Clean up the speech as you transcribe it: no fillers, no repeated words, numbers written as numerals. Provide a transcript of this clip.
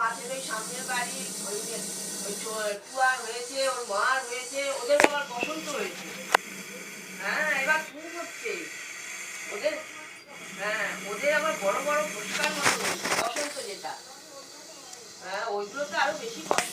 পাশের ওই সামনের বাড়ি ওই টুয়ার হয়েছে, ওর মার হয়েছে, ওদের আবার বসন্ত হয়েছে। হ্যাঁ, এবার খুব হচ্ছে ওদের। হ্যাঁ, ওদের আবার বড় বড় ফুসকার মতো হয়েছে বসন্ত যেটা। হ্যাঁ, ওইগুলো তো আরো বেশি কষ্ট।